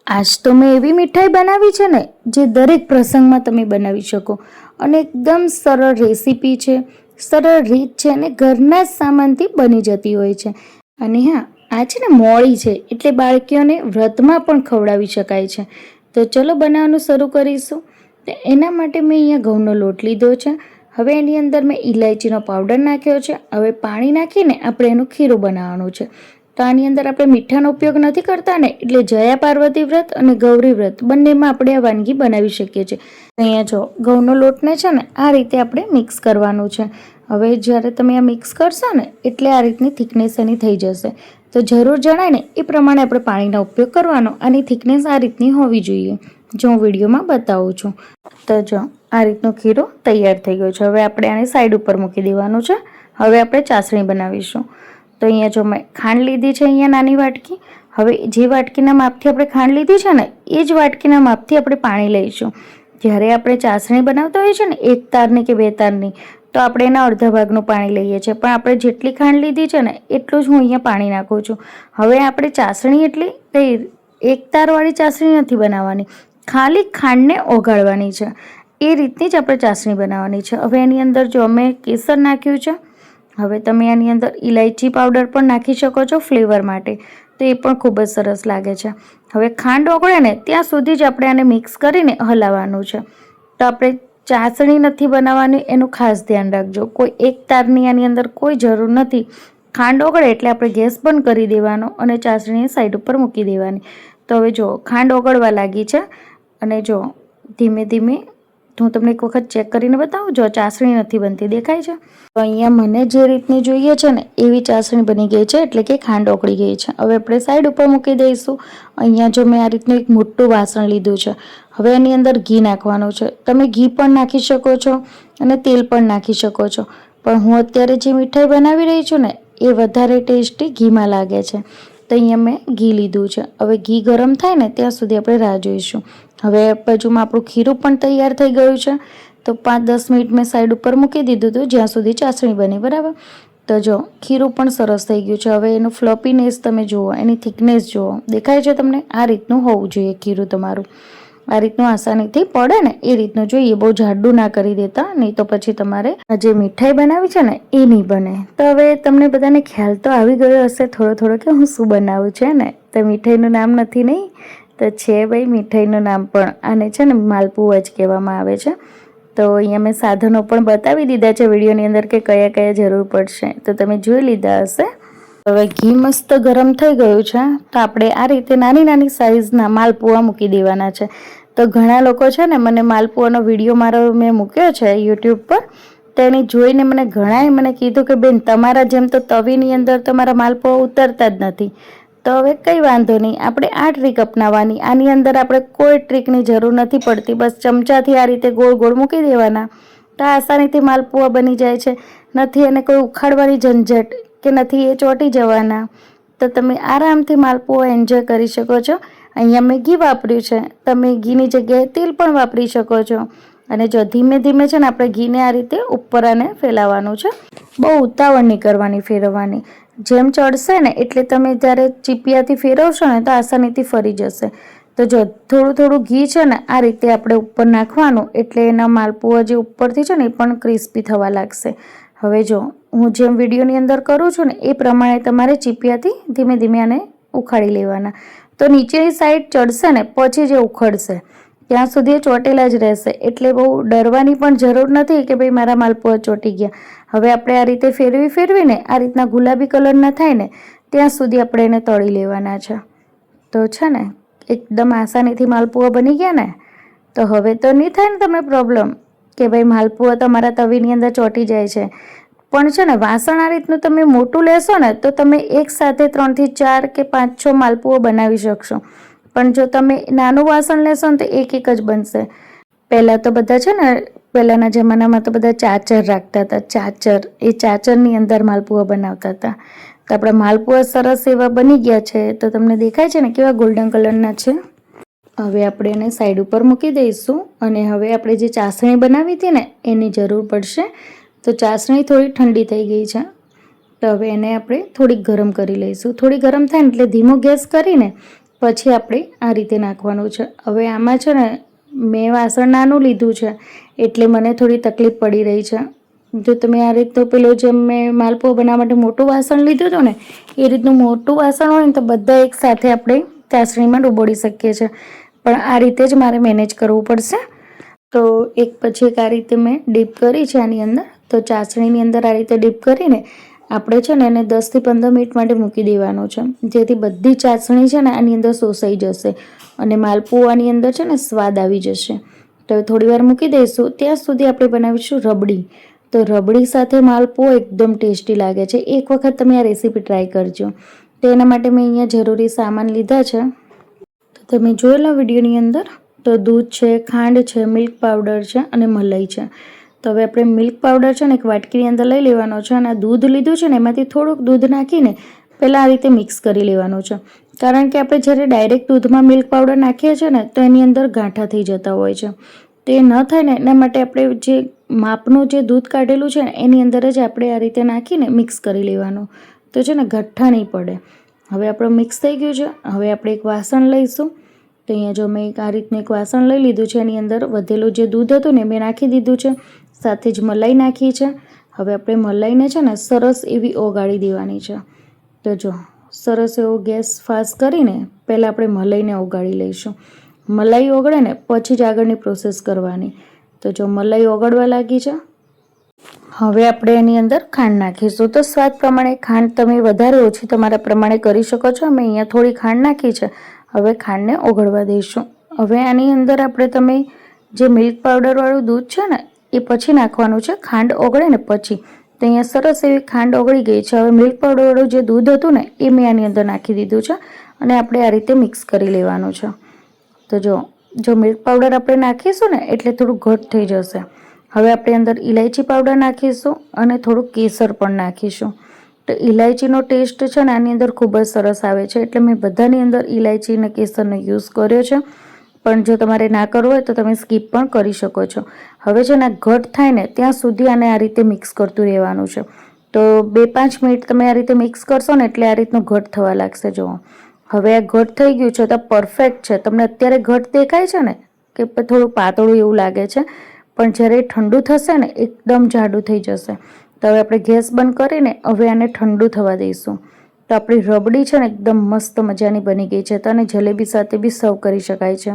આજ તો મેં એવી મીઠાઈ બનાવી છે ને જે દરેક પ્રસંગમાં તમે બનાવી શકો અને એકદમ સરળ રેસીપી છે, સરળ રીત છે અને ઘરના જ સામાનથી બની જતી હોય છે. અને હા, આ છે ને મોળી છે એટલે બાળકીઓને વ્રતમાં પણ ખવડાવી શકાય છે. તો ચલો બનાવવાનું શરૂ કરીશું. તો એના માટે મેં અહીંયા ઘઉંનો લોટ લીધો છે. હવે એની અંદર મેં ઇલાયચીનો પાવડર નાખ્યો છે. હવે પાણી નાખીને આપણે એનું ખીરું બનાવવાનું છે. તો આની અંદર આપણે મીઠાનો ઉપયોગ નથી કરતા ને, એટલે જયા પાર્વતી વ્રત અને ગૌરી વ્રત બંનેમાં આપણે આ વાનગી બનાવી શકીએ છીએ. અહીંયા જો ઘઉંનો લોટને છે ને આ રીતે આપણે મિક્સ કરવાનું છે. હવે જ્યારે તમે આ મિક્સ કરશો ને એટલે આ રીતની થિકનેસ એની થઈ જશે. તો જરૂર જણાય ને એ પ્રમાણે આપણે પાણીનો ઉપયોગ કરવાનો. આની થિકનેસ આ રીતની હોવી જોઈએ, જો હું વિડીયોમાં બતાવું છું. તો જો આ રીતનું ખીરું તૈયાર થઈ ગયું છે. હવે આપણે આને સાઈડ ઉપર મૂકી દેવાનું છે. હવે આપણે ચાસણી બનાવીશું. તો અહીંયા જો મેં ખાંડ લીધી છે, અહીંયા નાની વાટકી. હવે જે વાટકીના માપથી આપણે ખાંડ લીધી છે ને એ જ વાટકીના માપથી આપણે પાણી લઈશું. જ્યારે આપણે ચાસણી બનાવતા હોઈએ છીએ ને 1 તારની કે 2 તારની, તો આપણે એના અડધા ભાગનું પાણી લઈએ છીએ. પણ આપણે જેટલી ખાંડ લીધી છે ને એટલું જ હું અહીંયા પાણી નાખું છું. હવે આપણે ચાસણી એટલી 1 તારવાળી ચાસણી નથી બનાવવાની, ખાલી ખાંડને ઓગાળવાની છે. એ રીતની જ આપણે ચાસણી બનાવવાની છે. હવે એની અંદર જો અમે કેસર નાખ્યું છે. હવે તમે આની અંદર ઇલાયચી પાવડર પણ નાખી શકો છો ફ્લેવર માટે, તો એ પણ ખૂબ જ સરસ લાગે છે. હવે ખાંડ ઓગળે ને ત્યાં સુધી જ આપણે આને મિક્સ કરીને હલાવવાનું છે. તો આપણે ચાસણી નથી બનાવવાની, એનું ખાસ ધ્યાન રાખજો. કોઈ 1 તારની આની અંદર કોઈ જરૂર નથી. ખાંડ ઓગળે એટલે આપણે ગેસ બંધ કરી દેવાનો અને ચાસણીને સાઈડ ઉપર મૂકી દેવાની. તો હવે જો ખાંડ ઓગળવા લાગી છે અને જો ધીમે ધીમે હું તમને એક વખત ચેક કરીને બતાવું. જો ચાસણી નથી બનતી, દેખાય છે? તો અહીંયા મને જે રીતની જોઈએ છે ને એવી ચાસણી બની ગઈ છે, એટલે કે ખાંડ ઓગળી ગઈ છે. હવે આપણે સાઈડ ઉપર મૂકી દઈશું. અહીંયા જો મેં આ રીતનું એક મોટું વાસણ લીધું છે. હવે એની અંદર ઘી નાખવાનું છે. તમે ઘી પણ નાખી શકો છો અને તેલ પણ નાખી શકો છો. પણ હું અત્યારે જે મીઠાઈ બનાવી રહી છું ને એ વધારે ટેસ્ટી ઘીમાં લાગે છે. તો અહીંયા મેં ઘી લીધું છે. હવે ઘી ગરમ થાય ને ત્યાં સુધી આપણે રાહ જોઈશું. હવે બાજુમાં આપણું ખીરું પણ તૈયાર થઈ ગયું છે. તો 5-10 મિનિટ મેં સાઈડ ઉપર મૂકી દીધું હતું જ્યાં સુધી ચાસણી બની, બરાબર. તો જો ખીરું પણ સરસ થઈ ગયું છે. હવે એનું ફ્લોપીનેસ તમે જુઓ, એની થિકનેસ જુઓ, દેખાય છે તમને? આ રીતનું હોવું જોઈએ ખીરું તમારું. આ રીતનું આસાનીથી પડે ને એ રીતનું જોઈએ. બહુ જાડું ના કરી દેતા, નહીં તો પછી તમારે જે મીઠાઈ બનાવી છે ને એ નહીં બને. તો હવે તમને બધાને ખ્યાલ તો આવી ગયો હશે થોડો કે હું શું બનાવું છે ને. તો મીઠાઈનું નામ નથી નહીં, તો છે ભાઈ મીઠાઈનું નામ પણ આને છે ને માલપુઆ જ કહેવામાં આવે છે. તો અહીંયા મેં સાધનો પણ બતાવી દીધા છે વિડીયોની અંદર કે કયા કયા જરૂર પડશે, તો તમે જોઈ લીધા હશે. હવે ઘી મસ્ત ગરમ થઈ ગયું છે. તો આપણે આ રીતે નાની નાની સાઇઝના માલપુઆ મૂકી દેવાના છે. તો ઘણા લોકો છે ને મને માલપુઆનો વિડીયો મારો મેં મૂક્યો છે યુટ્યુબ પર, તેની જોઈને મને કીધું કે બેન તમારા જેમ તો તવીની અંદર તમારા માલપુઆ ઉતરતા જ નથી. તો હવે કંઈ વાંધો નહીં, આપણે આ ટ્રીક અપનાવવાની. આની અંદર આપણે કોઈ ટ્રીકની જરૂર નથી પડતી. બસ ચમચાથી આ રીતે ગોળ ગોળ મૂકી દેવાના, તો આસાનીથી માલપુઆ બની જાય છે. નથી એને કોઈ ઉખાડવાની ઝંઝટ કે નથી એ ચોંટી જવાના. તો તમે આરામથી માલપુઆ એન્જોય કરી શકો છો. અહીંયા મેં ઘી વાપર્યું છે, તમે ઘીની જગ્યાએ તેલ પણ વાપરી શકો છો. અને જો ધીમે ધીમે છે ને આપણે ઘીને આ રીતે ઉપર આને ફેલાવવાનું છે. બહુ ઉતાવળ નહીં કરવાની ફેરવવાની. જેમ ચડશે ને એટલે તમે જ્યારે ચીપિયાથી ફેરવશો ને તો આસાનીથી ફરી જશે. તો જો થોડું થોડું ઘી છે ને આ રીતે આપણે ઉપર નાખવાનું, એટલે એના માલપુઆ જે ઉપરથી છે ને એ પણ ક્રિસ્પી થવા લાગશે. હવે જો હું જેમ વિડીયોની અંદર કરું છું ને એ પ્રમાણે તમારે ચીપિયાથી ધીમે ધીમે આને ઉખાડી લેવાના. તો નીચેની સાઈડ ચડશે ને પછી જે ઉખડશે ત્યાં સુધી ચોટેલા જ રહેશે. એટલે બહુ ડરવાની પણ જરૂર નથી કે ભાઈ મારા માલપુઆ ચોટી ગયા. હવે આપણે આ રીતે ફેરવીને આ રીતના ગુલાબી કલરના થાય ને ત્યાં સુધી આપણે એને તળી લેવાના છે. તો છે ને એકદમ આસાનીથી માલપુઆ બની ગયા ને. તો હવે તો નહીં થાય ને તમને પ્રોબ્લેમ કે ભાઈ માલપુઆ તમારા તવીની અંદર ચોંટી જાય છે. પણ છે ને વાસણ આ રીતનું તમે મોટું લેશો ને તો તમે એક સાથે 3 થી 4 કે 5-6 માલપુઆ બનાવી શકશો. પણ જો તમે નાનું વાસણ લેશો ને તો એક જ બનશે. પહેલાં તો બધા છે ને પહેલાંના જમાનામાં તો બધા ચાચર રાખતા હતા. ચાચર, એ ચાચરની અંદર માલપુઆ બનાવતા હતા. તો આપણા માલપુઆ સરસ એવા બની ગયા છે. તો તમને દેખાય છે ને કેવા ગોલ્ડન કલરના છે. હવે આપણે એને સાઈડ ઉપર મૂકી દઈશું. અને હવે આપણે જે ચાસણી બનાવી હતી ને એની જરૂર પડશે. તો ચાસણી થોડી ઠંડી થઈ ગઈ છે. તો હવે એને આપણે થોડીક ગરમ કરી લઈશું. થોડી ગરમ થાય ને એટલે ધીમો ગેસ કરીને પછી આપણે આ રીતે નાખવાનું છે. હવે આમાં છે ને મેં વાસણ નાનું લીધું છે એટલે મને થોડી તકલીફ પડી રહી છે. જો તમે આ રીતનું પેલું જેમ મેં માલપુઓ બનાવવા માટે મોટું વાસણ લીધું હતું ને એ રીતનું મોટું વાસણ હોય ને તો બધા એક સાથે આપણે ચાસણીમાં ડૂબોળી શકીએ છીએ. પણ આ રીતે જ મારે મેનેજ કરવું પડશે. તો એક પછી એક આ રીતે મેં ડીપ કરી છે આની અંદર. તો ચાસણીની અંદર આ રીતે ડીપ કરીને આપણે છે ને એને 10થી 15 મિનિટ માટે મૂકી દેવાનું છે, જેથી બધી ચાસણી છે ને આની અંદર શોષાઈ જશે અને માલપુઆની અંદર છે ને સ્વાદ આવી જશે. તો થોડી વાર મૂકી દઈશું. ત્યાં સુધી આપણે બનાવીશું રબડી. તો રબડી સાથે માલપુઓ એકદમ ટેસ્ટી લાગે છે. એક વખત તમે આ રેસીપી ટ્રાય કરજો. તો એના માટે મેં અહીંયા જરૂરી સામાન લીધા છે. તો તમે જોયેલા વિડીયોની અંદર તો દૂધ છે, ખાંડ છે, મિલ્ક પાવડર છે અને મલાઈ છે. તો હવે આપણે મિલ્ક પાવડર છે ને એક વાટકીની અંદર લઈ લેવાનો છે અને આ દૂધ લીધું છે ને એમાંથી થોડુંક દૂધ નાખીને પહેલાં આ રીતે મિક્સ કરી લેવાનું છે. કારણ કે આપણે જ્યારે ડાયરેક્ટ દૂધમાં મિલ્ક પાવડર નાખીએ છીએ ને તો એની અંદર ગાંઠા થઈ જતા હોય છે. તો એ ન થાય ને એના માટે આપણે જે માપનું જે દૂધ કાઢેલું છે ને એની અંદર જ આપણે આ રીતે નાખીને મિક્સ કરી લેવાનું. તો છે ને ગઠ્ઠા નહીં પડે. હવે આપણું મિક્સ થઈ ગયું છે. હવે આપણે એક વાસણ લઈશું. તો અહીંયા જો મેં આ રીતનું એક વાસણ લઈ લીધું છે. એની અંદર વધેલું જે દૂધ હતું ને મેં નાખી દીધું છે. સાથે જ મલાઈ નાખી છે. હવે આપણે મલાઈને છે ને સરસ એવી ઓગાળી દેવાની છે. તો જો સરસ એવો ગેસ ફાસ્ટ કરીને પહેલાં આપણે મલાઈને ઓગાળી લઈશું. મલાઈ ઓગળે ને પછી જ આગળની પ્રોસેસ કરવાની. તો જો મલાઈ ઓગળવા લાગી છે. હવે આપણે એની અંદર ખાંડ નાખીશું. તો સ્વાદ પ્રમાણે ખાંડ તમે વધારે ઓછી તમારા પ્રમાણે કરી શકો છો. મેં અહીંયા થોડી ખાંડ નાખી છે. હવે ખાંડને ઓગળવા દઈશું. હવે આની અંદર આપણે તમે જે મિલ્ક પાવડરવાળું દૂધ છે ને એ પછી નાખવાનું છે, ખાંડ ઓગળે ને પછી. તો અહીંયા સરસ એવી ખાંડ ઓગળી ગઈ છે. હવે મિલ્ક પાવડરવાળું જે દૂધ હતું ને એ મેં આની અંદર નાખી દીધું છે અને આપણે આ રીતે મિક્સ કરી લેવાનું છે. તો જો મિલ્ક પાવડર આપણે નાખીશું ને એટલે થોડું ઘટ થઈ જશે. હવે આપણે અંદર ઇલાયચી પાવડર નાખીશું અને થોડું કેસર પણ નાખીશું. તો ઇલાયચીનો ટેસ્ટ છે ને આની અંદર ખૂબ જ સરસ આવે છે એટલે મેં બધાની અંદર ઇલાયચી અને કેસરનો યુઝ કર્યો છે. પણ જો તમારે ના કરવું હોય તો તમે સ્કીપ પણ કરી શકો છો. હવે છે ને ઘટ થાય ને ત્યાં સુધી આને આ રીતે મિક્સ કરતું રહેવાનું છે. તો 2-5 મિનિટ તમે આ રીતે મિક્સ કરશો ને એટલે આ રીતનું ઘટ થવા લાગશે. જુઓ હવે આ ઘટ થઈ ગયું છે તો પરફેક્ટ છે. તમને અત્યારે ઘટ દેખાય છે ને કે થોડું પાતળું એવું લાગે છે, પણ જ્યારે ઠંડુ થશે ને એકદમ જાડું થઈ જશે. તો હવે આપણે ગેસ બંધ કરીને હવે આને ઠંડુ થવા દઈશું. તો આપણી રબડી છે ને એકદમ મસ્ત મજાની બની ગઈ છે. તો આને જલેબી સાથે બી સર્વ કરી શકાય છે.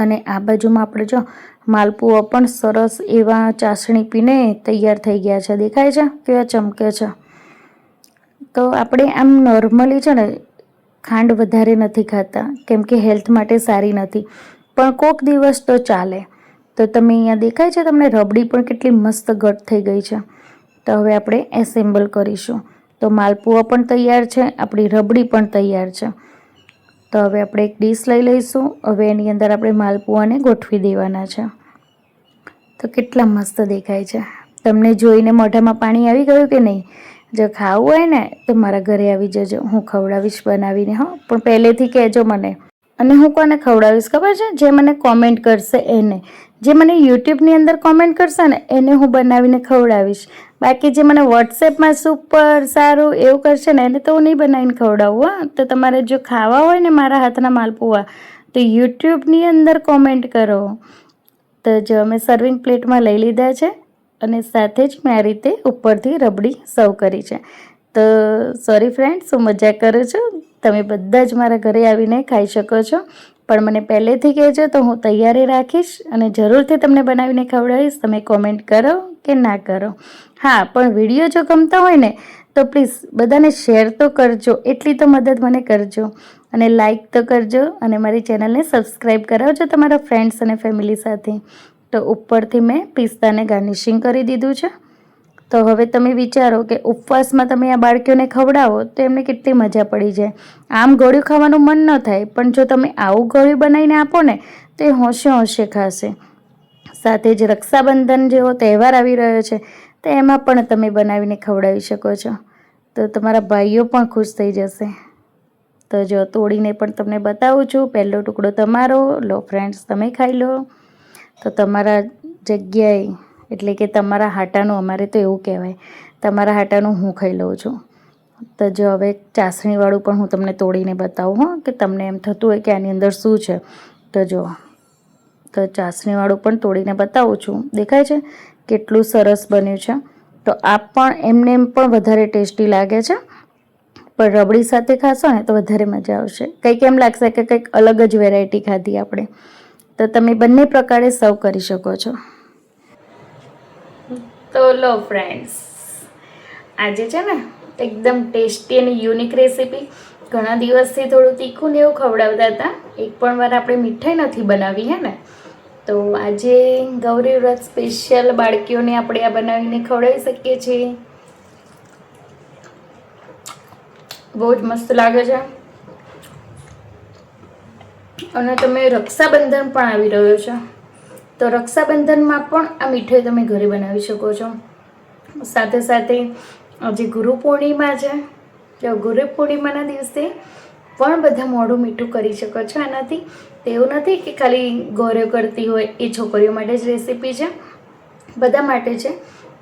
અને આ બાજુમાં આપણે જો માલપુઓ પણ સરસ એવા ચાસણી પીને તૈયાર થઈ ગયા છે. દેખાય છે કેવા ચમકે છે. તો આપણે આમ નોર્મલી છે ને ખાંડ વધારે નથી ખાતા કેમ કે હેલ્થ માટે સારી નથી, પણ કોક દિવસ તો ચાલે. તો તમે અહીંયા દેખાય છે તમને રબડી પણ કેટલી મસ્ત ઘટ થઈ ગઈ છે. તો હવે આપણે એસેમ્બલ કરીશું. તો માલપુઓ પણ તૈયાર છે, આપણી રબડી પણ તૈયાર છે. તો હવે આપણે એક ડીશ લઈ લઈશું. હવે એની અંદર આપણે માલપુઆને ગોઠવી દેવાના છે. તો કેટલા મસ્ત દેખાય છે. તમને જોઈને મોઢામાં પાણી આવી ગયું કે નહીં? જો ખાવું હોય ને તો મારા ઘરે આવી જજો, હું ખવડાવીશ બનાવીને. હો પણ પહેલેથી કહેજો મને. અને હું કોને ખવડાવીશ ખબર છે? જે મને કોમેન્ટ કરશે એને. જે મને યુટ્યુબની અંદર કોમેન્ટ કરશે ને એને હું બનાવીને ખવડાવીશ. બાકી જે મને વોટ્સએપમાં સુપર સારું એવું કરશે ને એને તો હું નહીં બનાવીને ખવડાવું. હા, તો તમારે જો ખાવા હોય ને મારા હાથના માલપુઆ તો યુટ્યુબની અંદર કોમેન્ટ કરો. તો જો અમે સર્વિંગ પ્લેટમાં લઈ લીધા છે અને સાથે જ મેં આ રીતે ઉપરથી રબડી સર્વ કરી છે. તો સોરી ફ્રેન્ડ્સ, હું મજાક કરું છું. તમે બધા જ મારા ઘરે આવીને ખાઈ શકો છો, પણ મને પહેલેથી કહેજો તો હું તૈયારી રાખીશ અને જરૂરથી તમને બનાવીને ખવડાવીશ. તમે કોમેન્ટ કરો કે ના કરો. હા, પણ વિડીયો જો ગમતા હોય ને તો પ્લીઝ બધાને શેર તો કરજો, એટલી તો મદદ મને કરજો. અને લાઈક તો કરજો અને મારી ચેનલને સબસ્ક્રાઈબ કરાવજો તમારા ફ્રેન્ડ્સ અને ફેમિલી સાથે. તો ઉપરથી મેં પિસ્તાને ગાર્નિશિંગ કરી દીધું છે. તો હવે તમે વિચારો કે ઉપવાસમાં તમે આ બાળકીઓને ખવડાવો તો એમને કેટલી મજા પડી જાય. આમ ગળ્યું ખાવાનું મન ન થાય, પણ જો તમે આવું ગળ્યું બનાવીને આપો ને તો એ હોંશે હોંશે ખાશે. સાથે જ રક્ષાબંધન જેવો તહેવાર આવી રહ્યો છે તો એમાં પણ તમે બનાવીને ખવડાવી શકો છો. તો તમારા ભાઈઓ પણ ખુશ થઈ જશે. તો જો તોડીને પણ તમને બતાવું છું. પહેલો ટુકડો તમારો લો ફ્રેન્ડ્સ, તમે ખાઈ લો. તો તમારા જગ્યાએ એટલે કે તમારા હાટાનું, અમારે તો એવું કહેવાય, તમારા હાટાનું હું ખાઈ લઉં છું. તો જો હવે ચાસણીવાળું પણ હું તમને તોડીને બતાવું હો, કે તમને એમ થતું હોય કે આની અંદર શું છે. તો જો તો ચાસણીવાળું પણ તોડીને બતાવું છું. દેખાય છે કેટલું સરસ બન્યું છે. તો આ પણ એમને એમ પણ વધારે ટેસ્ટી લાગે છે, પણ રબડી સાથે ખાશો ને તો વધારે મજા આવશે. કંઈક એમ લાગશે કે કંઈક અલગ જ વેરાયટી ખાધી આપણે. તો તમે બંને પ્રકારે સર્વ કરી શકો છો. તો લો ફ્રેન્ડ્સ, આજે છે ને એકદમ ટેસ્ટી અને યુનિક રેસીપી. ઘણા દિવસથી થોડું તીખું ને એવું ખવડાવતા હતા, એક પણ વાર આપણે મીઠાઈ નથી બનાવી હે ને. તો આજે ગૌરી વ્રત સ્પેશિયલ બાળકીઓને આપણે આ બનાવીને ખવડાવી શકીએ છીએ. બહુ જ મસ્ત લાગે છે. અને તમે રક્ષાબંધન પણ આવી રહ્યો છે, તો રક્ષાબંધનમાં પણ આ મીઠાઈ તમે ઘરે બનાવી શકો છો. સાથે સાથે આજે ગુરુ પૂર્ણિમા છે, તો ગુરુ પૂર્ણિમાના દિવસે પણ બધા મોઢું મીઠું કરી શકો છો આનાથી. તેવું નથી કે ખાલી ગૌરીઓ કરતી હોય એ છોકરીઓ માટે જ રેસીપી છે, બધા માટે છે.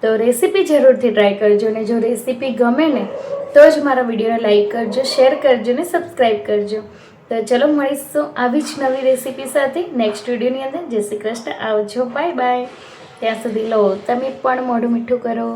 તો રેસીપી જરૂરથી ટ્રાય કરજો, અને જો રેસીપી ગમે ને તો જ મારા વિડીયોને લાઈક કરજો, શેર કરજો ને સબસ્ક્રાઈબ કરજો. તો ચલો મળીશું આવી જ નવી રેસીપી સાથે નેક્સ્ટ વિડીયોની અંદર. જય શ્રી કૃષ્ણ, આવજો, બાય બાય. ત્યાં સુધી લો તમે પણ મોઢું મીઠું કરો.